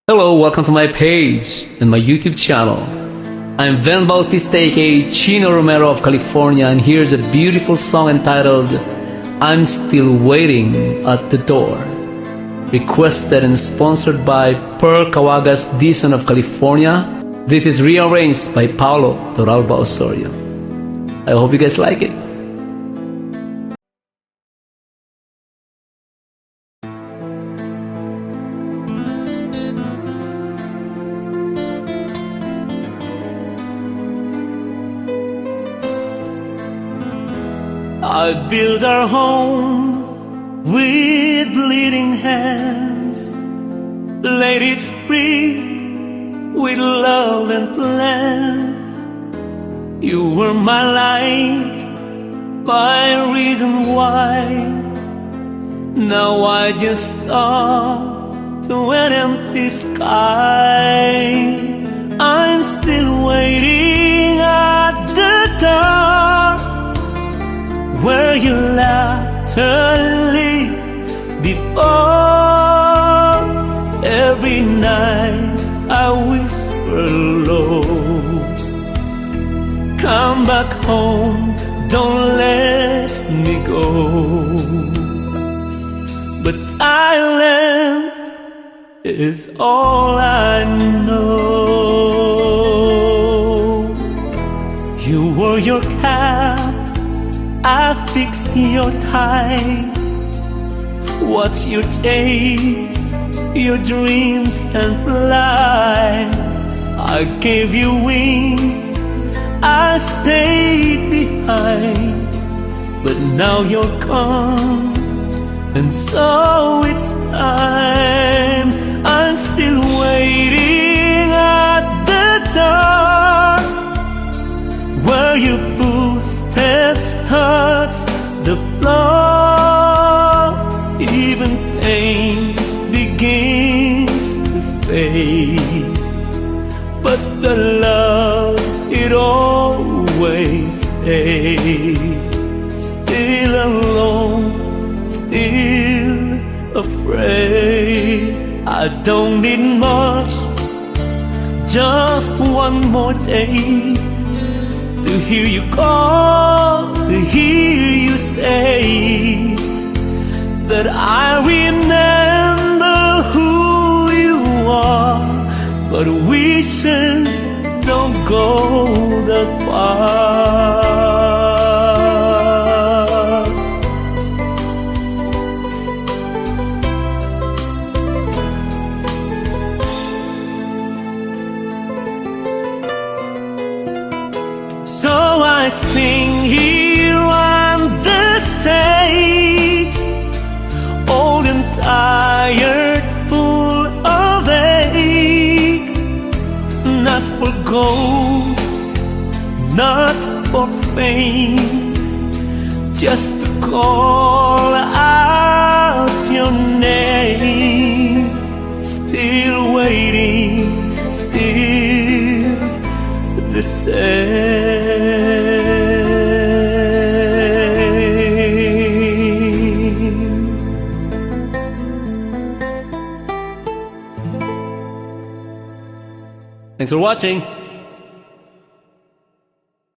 Hello, welcome to my page and my YouTube channel. I'm Van Bautista aka Chino Romero of California, and here's a beautiful song entitled I'm Still Waiting at the Door. Requested and sponsored by Per Cawagas Dizon of California. This is rearranged by Paulo Toralba Osorio. I hope you guys like it. I built our home with bleeding hands, laid it spring with love and plans. You were my light, my reason why. Now I just stop to an empty sky. I'm still waiting at the door where your laughter lit before. Every night I whisper low, come back home, don't let me go. But silence is all I know. You wore your cap, I fixed your tie. What's your chase, your dreams and fly? I gave you wings, I stayed behind. But now you're gone, and so it's time. I'm still waiting at the door where your footsteps touch the floor. Even pain begins to fade, but the love, it always stays. Still alone, still afraid. I don't need much, just one more day to hear you call, to hear you say that I remember who you are. But wishes don't go that far. So I sing here on the stage, old and tired, full of ache. Not for gold, not for fame, just to call out your name. Still waiting, still the same. Thanks for watching.